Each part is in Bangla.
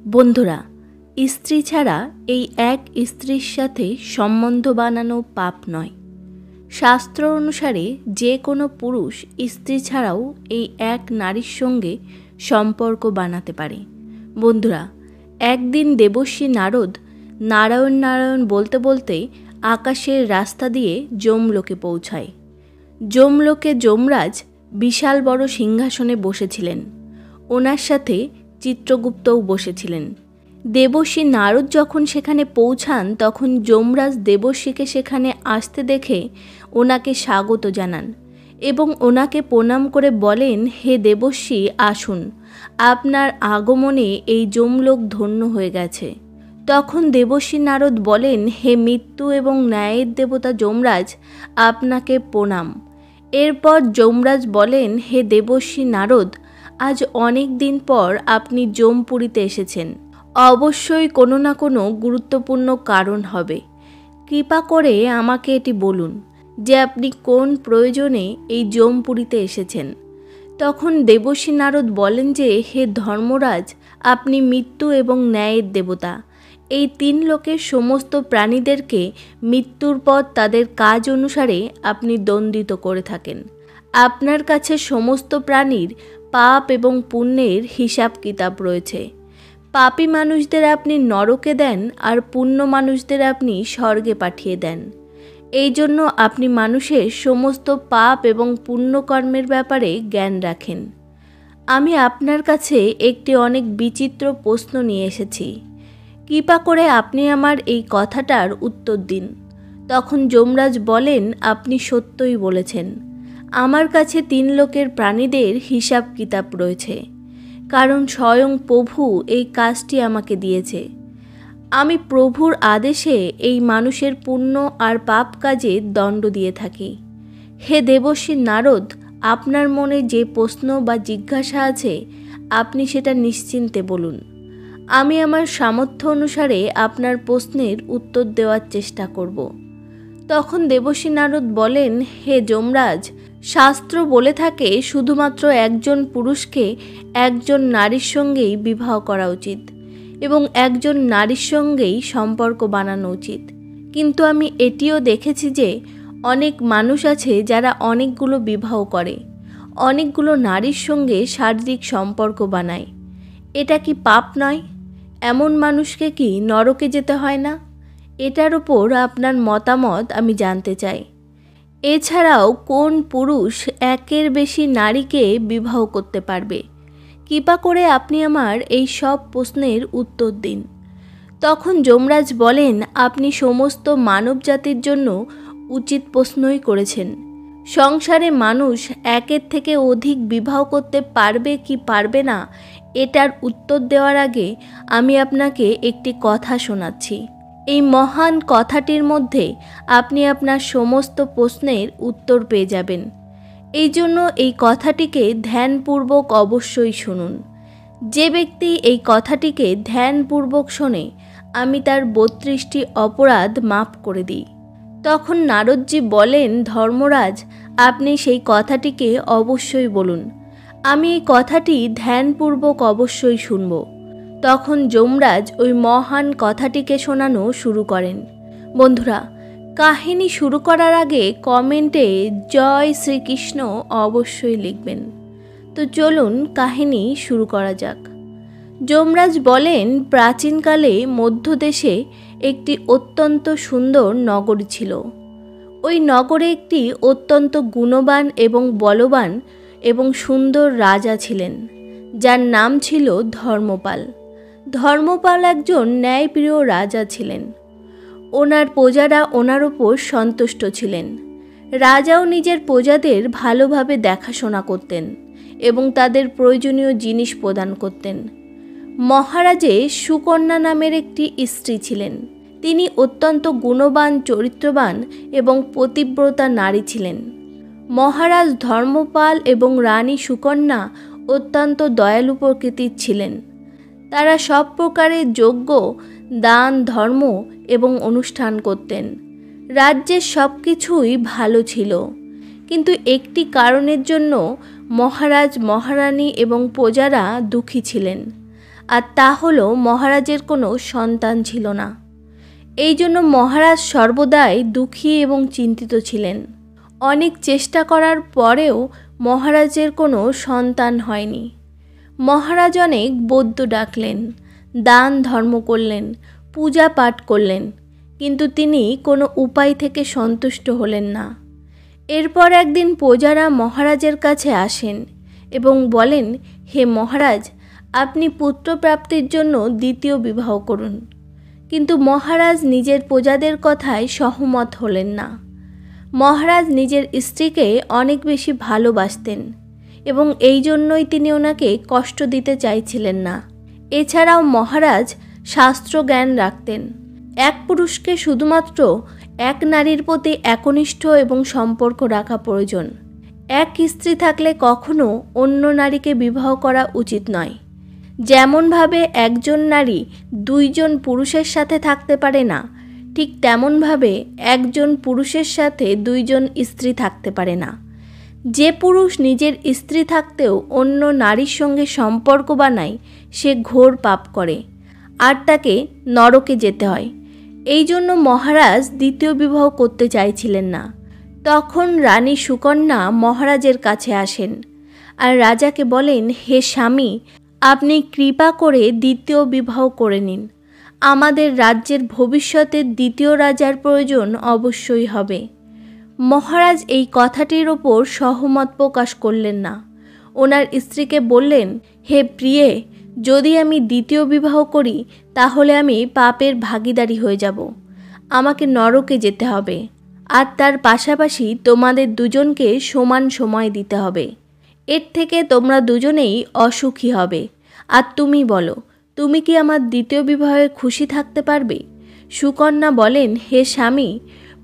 বন্ধুরা, স্ত্রী ছাড়া এই এক স্ত্রীর সাথে সম্বন্ধ বানানো পাপ নয়। শাস্ত্র অনুসারে যে কোনো পুরুষ স্ত্রী ছাড়াও এই এক নারীর সঙ্গে সম্পর্ক বানাতে পারে। বন্ধুরা, একদিন দেবর্ষী নারদ নারায়ণ নারায়ণ বলতে বলতে আকাশের রাস্তা দিয়ে যমলোকে পৌঁছায়। যমলোকে যমরাজ বিশাল বড় সিংহাসনে বসেছিলেন। ওনার সাথে চিত্রগুপ্তও বসেছিলেন। দেবর্ষী নারদ যখন সেখানে পৌঁছান তখন যমরাজ দেবর্ষীকে সেখানে আসতে দেখে ওনাকে স্বাগত জানান এবং ওনাকে প্রণাম করে বলেন, হে দেবর্ষী, আসুন, আপনার আগমনে এই যমলোক ধন্য হয়ে গেছে। তখন দেবর্ষী নারদ বলেন, হে মৃত্যু এবং ন্যায়ের দেবতা যমরাজ, আপনাকে প্রণাম। এরপর যমরাজ বলেন, হে দেবর্ষী নারদ, আজ অনেক দিন পর আপনি যমপুরীতে এসেছেন। অবশ্যই কোনো না কোনো গুরুত্বপূর্ণ কারণ হবে। কৃপা করে আমাকে এটি বলুন যে আপনি কোন প্রয়োজনে এই যমপুরীতে এসেছেন। তখন দেবর্ষী নারদ বলেন যে, হে ধর্মরাজ, আপনি মৃত্যু এবং ন্যায়ের দেবতা। এই তিন লোকের সমস্ত প্রাণীদেরকে মৃত্যুর পর তাদের কাজ অনুসারে আপনি দণ্ডিত করে থাকেন। আপনার কাছে সমস্ত প্রাণীর পাপ এবং পুণ্যের হিসাব কিতাব রয়েছে। পাপী মানুষদের আপনি নরকে দেন আর পুণ্য মানুষদের আপনি স্বর্গে পাঠিয়ে দেন। এই জন্য আপনি মানুষের সমস্ত পাপ এবং পুণ্যকর্মের ব্যাপারে জ্ঞান রাখেন। আমি আপনার কাছে একটি অনেক বিচিত্র প্রশ্ন নিয়ে এসেছি। কৃপা করে আপনি আমার এই কথাটার উত্তর দিন। তখন যমরাজ বলেন, আপনি সত্যই বলেছেন। আমার কাছে তিন লোকের প্রাণীদের হিসাব কিতাব রয়েছে, কারণ স্বয়ং প্রভু এই কাজটি আমাকে দিয়েছে। আমি প্রভুর আদেশে এই মানুষের পুণ্য আর পাপ কাজে দণ্ড দিয়ে থাকি। হে দেবর্ষী নারদ, আপনার মনে যে প্রশ্ন বা জিজ্ঞাসা আছে আপনি সেটা নিশ্চিন্তে বলুন। আমি আমার সামর্থ্য অনুসারে আপনার প্রশ্নের উত্তর দেওয়ার চেষ্টা করব। তখন দেবর্ষী নারদ বলেন, হে যমরাজ, শাস্ত্র বলে থাকে শুধুমাত্র একজন পুরুষকে একজন নারীর সঙ্গেই বিবাহ করা উচিত এবং একজন নারীর সঙ্গেই সম্পর্ক বানানো উচিত। কিন্তু আমি এটিও দেখেছি যে অনেক মানুষ আছে যারা অনেকগুলো বিবাহ করে, অনেকগুলো নারীর সঙ্গে শারীরিক সম্পর্ক বানায়। এটা কি পাপ নয়? এমন মানুষকে কি নরকে যেতে হয় না? এটার ওপর আপনার মতামত আমি জানতে চাই। এছাড়াও কোন পুরুষ একের বেশি নারীকে বিবাহ করতে পারবে? কৃপা করে আপনি আমার এই সব প্রশ্নের উত্তর দিন। তখন যমরাজ বলেন, আপনি সমস্ত মানব জাতির জন্য উচিত প্রশ্নই করেছেন। সংসারে মানুষ একের থেকে অধিক বিবাহ করতে পারবে কি পারবে না এটার উত্তর দেওয়ার আগে আমি আপনাকে একটি কথা শোনাচ্ছি। এই মহান কথাটির মধ্যে আপনি আপনার সমস্ত প্রশ্নের উত্তর পেয়ে যাবেন। এই জন্য এই কথাটিকে ধ্যানপূর্বক অবশ্যই শুনুন। যে ব্যক্তি এই কথাটিকে ধ্যানপূর্বক শোনে আমি তার 32টি অপরাধ মাফ করে দিই। তখন নারদজি বলেন, ধর্মরাজ, আপনি সেই কথাটিকে অবশ্যই বলুন। আমি এই কথাটি ধ্যানপূর্বক অবশ্যই শুনব। তখন যমরাজ ওই মহান কথাটিকে শোনানো শুরু করেন। বন্ধুরা, কাহিনী শুরু করার আগে কমেন্টে জয় শ্রীকৃষ্ণ অবশ্যই লিখবেন। তো চলুন কাহিনী শুরু করা যাক। যমরাজ বলেন, প্রাচীনকালে মধ্যদেশে একটি অত্যন্ত সুন্দর নগরী ছিল। ওই নগরে একটি অত্যন্ত গুণবান এবং বলবান এবং সুন্দর রাজা ছিলেন, যার নাম ছিল ধর্মপাল। ধর্মপাল একজন ন্যায়প্রিয় রাজা ছিলেন। ওনার প্রজারা ওনার ওপর সন্তুষ্ট ছিলেন। রাজাও নিজের প্রজাদের ভালোভাবে দেখাশোনা করতেন এবং তাদের প্রয়োজনীয় জিনিস প্রদান করতেন। মহারাজের সুকন্যা নামের একটি স্ত্রী ছিলেন। তিনি অত্যন্ত গুণবান, চরিত্রবান এবং পতিব্রতা নারী ছিলেন। মহারাজ ধর্মপাল এবং রানী সুকন্যা অত্যন্ত দয়ালু প্রকৃতির ছিলেন। তারা সব প্রকারের যজ্ঞ, দান, ধর্ম এবং অনুষ্ঠান করতেন। রাজ্যের সব কিছুই ভালো ছিল, কিন্তু একটি কারণের জন্য মহারাজ, মহারানী এবং প্রজারা দুঃখী ছিলেন। আর তা হলো মহারাজের কোনো সন্তান ছিল না। এই জন্য মহারাজ সর্বদাই দুঃখী এবং চিন্তিত ছিলেন। অনেক চেষ্টা করার পরেও মহারাজের কোনো সন্তান হয়নি। মহারাজ অনেক বৈদ্য ডাকলেন, দান ধর্ম করলেন, পূজা পাঠ করলেন, কিন্তু তিনি কোনো উপায় থেকে সন্তুষ্ট হলেন না। এরপর একদিন প্রজারা মহারাজের কাছে আসেন এবং বলেন, হে মহারাজ, আপনি পুত্রপ্রাপ্তির জন্য দ্বিতীয় বিবাহ করুন। কিন্তু মহারাজ নিজের প্রজাদের কথায় সহমত হলেন না। মহারাজ নিজের স্ত্রীকে অনেক বেশি ভালোবাসতেন এবং এই জন্যই তিনি ওনাকে কষ্ট দিতে চাইছিলেন না। এছাড়াও মহারাজ শাস্ত্র জ্ঞান রাখতেন। এক পুরুষকে শুধুমাত্র এক নারীর প্রতি একনিষ্ঠ এবং সম্পর্ক রাখা প্রয়োজন। এক স্ত্রী থাকলে কখনো অন্য নারীকে বিবাহ করা উচিত নয়। যেমনভাবে একজন নারী দুইজন পুরুষের সাথে থাকতে পারে না, ঠিক তেমনভাবে একজন পুরুষের সাথে দুইজন স্ত্রী থাকতে পারে না। যে পুরুষ নিজের স্ত্রী থাকতেও অন্য নারীর সঙ্গে সম্পর্ক বানায়, সে ঘোর পাপ করে আর তাকে নরকে যেতে হয়। এই জন্য মহারাজ দ্বিতীয় বিবাহ করতে চাইছিলেন না। তখন রানী সুকন্যা মহারাজের কাছে আসেন আর রাজাকে বলেন, হে স্বামী, আপনি কৃপা করে দ্বিতীয় বিবাহ করে নিন। আমাদের রাজ্যের ভবিষ্যতে দ্বিতীয় রাজার প্রয়োজন অবশ্যই হবে। মহারাজ এই কথাটির ওপর সহমত প্রকাশ করলেন না। ওনার স্ত্রীকে বললেন, হে প্রিয়ে, যদি আমি দ্বিতীয় বিবাহ করি তাহলে আমি পাপের ভাগীদারি হয়ে যাব। আমাকে নরকে যেতে হবে আর তার পাশাপাশি তোমাদের দুজনকে সমান সময় দিতে হবে। এর থেকে তোমরা দুজনেই অসুখী হবে। আর তুমি বলো, তুমি কি আমার দ্বিতীয় বিবাহে খুশি থাকতে পারবে? সুকন্যা বলেন, হে স্বামী,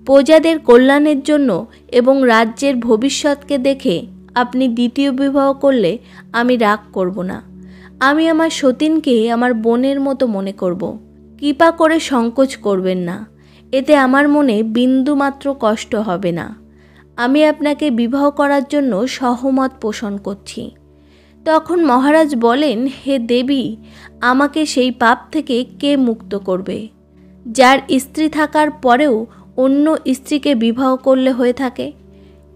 প্রজাদের কল্যাণের জন্য এবং রাজ্যের ভবিষ্যৎকে দেখে আপনি দ্বিতীয় বিবাহ করলে আমি রাগ করব না। আমি আমার সতীনকে আমার বোনের মতো মনে করব। কৃপা করে সংকোচ করবেন না, এতে আমার মনে বিন্দুমাত্র কষ্ট হবে না। আমি আপনাকে বিবাহ করার জন্য সহমত পোষণ করছি। তখন মহারাজ বলেন, হে দেবী, আমাকে সেই পাপ থেকে কে মুক্ত করবে, যার স্ত্রী থাকার পরেও অন্য স্ত্রীকে বিবাহ করলে হয়ে থাকে?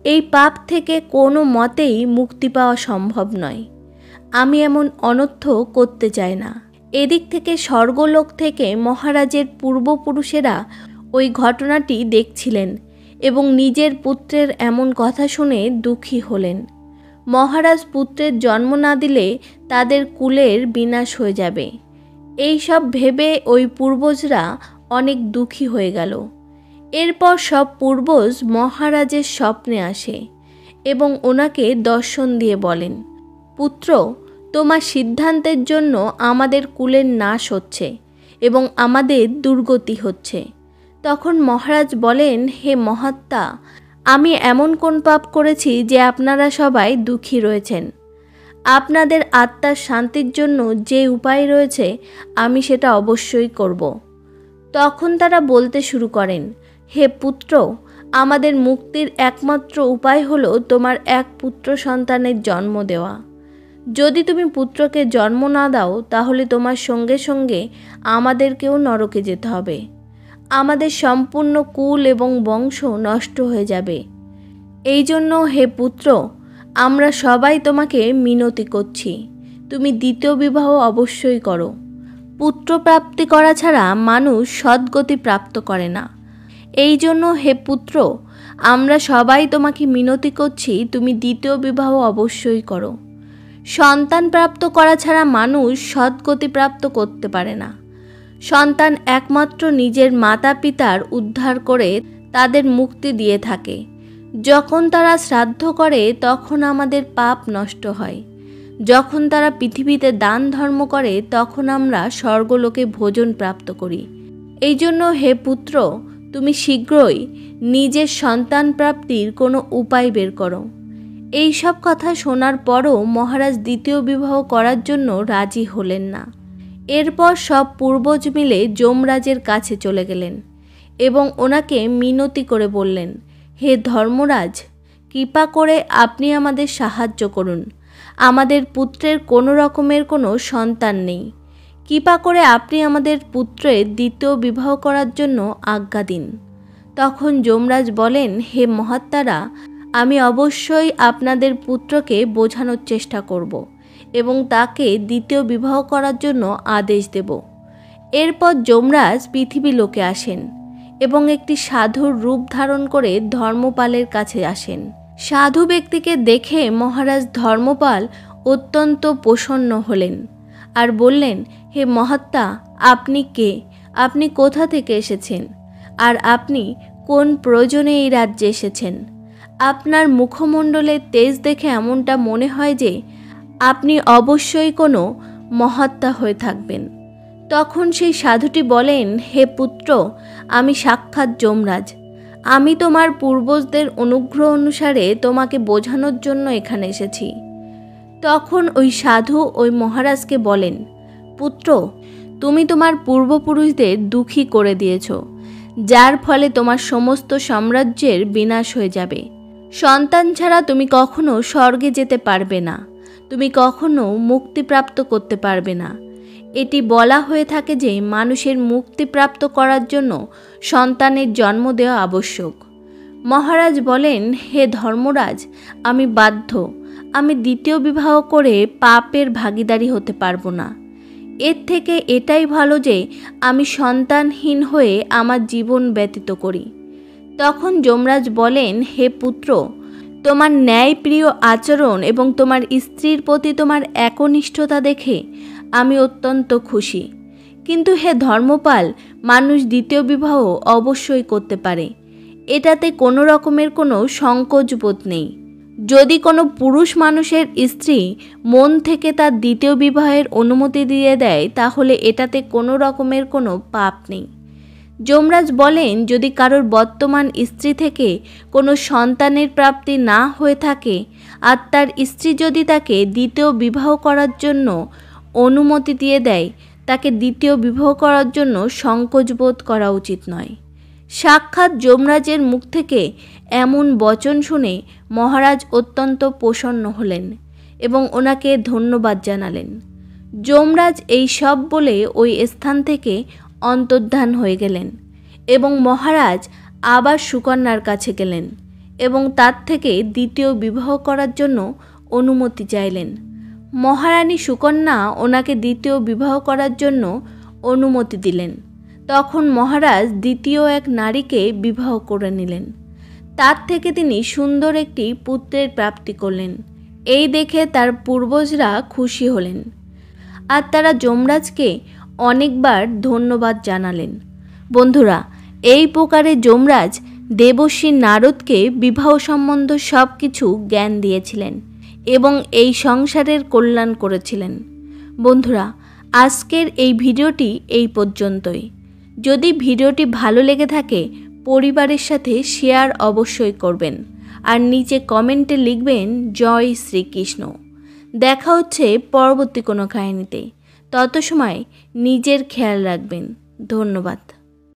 এই পাপ থেকে কোনো মতেই মুক্তি পাওয়া সম্ভব নয়। আমি এমন অনর্থ করতে চাই না। এদিক থেকে স্বর্গলোক থেকে মহারাজের পূর্বপুরুষেরা ওই ঘটনাটি দেখছিলেন এবং নিজের পুত্রের এমন কথা শুনে দুঃখী হলেন। মহারাজ পুত্রের জন্ম না দিলে তাদের কুলের বিনাশ হয়ে যাবে। এই সব ভেবে ওই পূর্বজরা অনেক দুঃখী হয়ে গেল। এরপর সব পূর্বজ মহারাজের স্বপ্নে আসে এবং ওনাকে দর্শন দিয়ে বলেন, পুত্র, তোমার সিদ্ধান্তের জন্য আমাদের কুলের নাশ হচ্ছে এবং আমাদের দুর্গতি হচ্ছে। তখন মহারাজ বলেন, হে মহাত্মা, আমি এমন কোন পাপ করেছি যে আপনারা সবাই দুঃখী রয়েছেন? আপনাদের আত্মার শান্তির জন্য যে উপায় রয়েছে আমি সেটা অবশ্যই করব। তখন তারা বলতে শুরু করেন, হে পুত্র, আমাদের মুক্তির একমাত্র উপায় হলো তোমার এক পুত্র সন্তানের জন্ম দেওয়া। যদি তুমি পুত্রকে জন্ম না দাও তাহলে তোমার সঙ্গে সঙ্গে আমাদেরকেও নরকে যেতে হবে। আমাদের সম্পূর্ণ কুল এবং বংশ নষ্ট হয়ে যাবে। এই জন্য হে পুত্র, আমরা সবাই তোমাকে মিনতি করছি, তুমি দ্বিতীয় বিবাহ অবশ্যই করো। পুত্র প্রাপ্তি করা ছাড়া মানুষ সদ্গতি প্রাপ্ত করে না। এই জন্য হে পুত্র, আমরা সবাই তোমাকে মিনতি করছি, তুমি দ্বিতীয় বিবাহ অবশ্যই করো। সন্তান প্রাপ্ত করা ছাড়া মানুষ সদ্গতি প্রাপ্ত করতে পারে না। সন্তান একমাত্র নিজের মাতা পিতার উদ্ধার করে তাদের মুক্তি দিয়ে থাকে। যখন তারা শ্রাদ্ধ করে তখন আমাদের পাপ নষ্ট হয়। যখন তারা পৃথিবীতে দান ধর্ম করে তখন আমরা স্বর্গলোকে ভোজন প্রাপ্ত করি। এই জন্য হে পুত্র, তুমি শীঘ্রই নিজের সন্তান প্রাপ্তির কোনো উপায় বের করো। এই সব কথা শোনার পরও মহারাজ দ্বিতীয় বিবাহ করার জন্য রাজি হলেন না। এরপর সব পূর্বজ মিলে যমরাজের কাছে চলে গেলেন এবং ওনাকে মিনতি করে বললেন, হে ধর্মরাজ, কৃপা করে আপনি আমাদের সাহায্য করুন। আমাদের পুত্রের কোনো রকমের কোনো সন্তান নেই। কৃপা করে আপনি আমাদের পুত্রের দ্বিতীয় বিবাহ করার জন্য আজ্ঞা দিন। তখন যমরাজ বলেন, হে মহাত্মারা, আমি অবশ্যই আপনাদের পুত্রকে বোঝানোর চেষ্টা করব এবং তাকে দ্বিতীয় বিবাহ করার জন্য আদেশ দেব। এরপর যমরাজ পৃথিবী লোকে আসেন এবং একটি সাধুর রূপ ধারণ করে ধর্মপালের কাছে আসেন। সাধু ব্যক্তিকে দেখে মহারাজ ধর্মপাল অত্যন্ত প্রসন্ন হলেন আর বললেন, হে মহাত্মা, আপনি কে? আপনি কোথা থেকে এসেছেন? আর আপনি কোন প্রয়োজনে এই রাজ্যে এসেছেন? আপনার মুখমণ্ডলের তেজ দেখে এমনটা মনে হয় যে আপনি অবশ্যই কোনো মহাত্মা হয়ে থাকবেন। তখন সেই সাধুটি বলেন, হে পুত্র, আমি সাক্ষাৎ যমরাজ। আমি তোমার পূর্বজদের অনুগ্রহ অনুসারে তোমাকে বোঝানোর জন্য এখানে এসেছি। তখন ওই সাধু ওই মহারাজকে বলেন, পুত্র, তুমি তোমার পূর্বপুরুষদের দুঃখী করে দিয়েছ, যার ফলে তোমার সমস্ত সাম্রাজ্যের বিনাশ হয়ে যাবে। সন্তান ছাড়া তুমি কখনো স্বর্গে যেতে পারবে না, তুমি কখনো মুক্তিপ্রাপ্ত করতে পারবে না। এটি বলা হয়ে থাকে যে মানুষের মুক্তিপ্রাপ্ত করার জন্য সন্তানের জন্ম দেওয়া আবশ্যক। মহারাজ বলেন, হে ধর্মরাজ, আমি বাধ্য। আমি দ্বিতীয় বিবাহ করে পাপের ভাগীদারি হতে পারবো না। এর থেকে এটাই ভালো যে আমি সন্তানহীন হয়ে আমার জীবন ব্যতীত করি। তখন যমরাজ বলেন, হে পুত্র, তোমার ন্যায়প্রিয় আচরণ এবং তোমার স্ত্রীর প্রতি তোমার একনিষ্ঠতা দেখে আমি অত্যন্ত খুশি। কিন্তু হে ধর্মপাল, মানুষ দ্বিতীয় বিবাহ অবশ্যই করতে পারে, এটাতে কোনো রকমের কোনো সংকোচ বোধ নেই। যদি কোনো পুরুষ মানুষের স্ত্রী মন থেকে তার দ্বিতীয় বিবাহের অনুমতি দিয়ে দেয়, তাহলে এটাতে কোনো রকমের কোনো পাপ নেই। যমরাজ বলেন, যদি কারোর বর্তমান স্ত্রী থেকে কোনো সন্তানের প্রাপ্তি না হয়ে থাকে আর তার স্ত্রী যদি তাকে দ্বিতীয় বিবাহ করার জন্য অনুমতি দিয়ে দেয়, তাকে দ্বিতীয় বিবাহ করার জন্য সংকোচ বোধ করা উচিত নয়। সাক্ষাৎ যমরাজের মুখ থেকে এমন বচন শুনে মহারাজ অত্যন্ত প্রসন্ন হলেন এবং ওনাকে ধন্যবাদ জানালেন। যমরাজ এই সব বলে ওই স্থান থেকে অন্তর্ধান হয়ে গেলেন এবং মহারাজ আবার সুকন্যার কাছে গেলেন এবং তার থেকে দ্বিতীয় বিবাহ করার জন্য অনুমতি চাইলেন। মহারানী সুকন্যা ওনাকে দ্বিতীয় বিবাহ করার জন্য অনুমতি দিলেন। তখন মহারাজ দ্বিতীয় এক নারীকে বিবাহ করে নিলেন। তার থেকে তিনি সুন্দর একটি পুত্রের প্রাপ্তি করলেন। এই দেখে তার পূর্বজরা খুশি হলেন আর তারা যমরাজকে অনেকবার ধন্যবাদ জানালেন। বন্ধুরা, এই প্রকারে যমরাজ দেবর্ষি নারদকে বিবাহ সম্বন্ধ সব কিছু জ্ঞান দিয়েছিলেন এবং এই সংসারের কল্যাণ করেছিলেন। বন্ধুরা, আজকের এই ভিডিওটি এই পর্যন্তই। যদি ভিডিওটি ভালো লেগে থাকে, পরিবারের সাথে শেয়ার অবশ্যই করবেন আর নিচে কমেন্টে লিখবেন জয় শ্রীকৃষ্ণ। দেখা হচ্ছে পরবর্তী কোনো কাহিনীতে। তত সময় নিজের খেয়াল রাখবেন। ধন্যবাদ।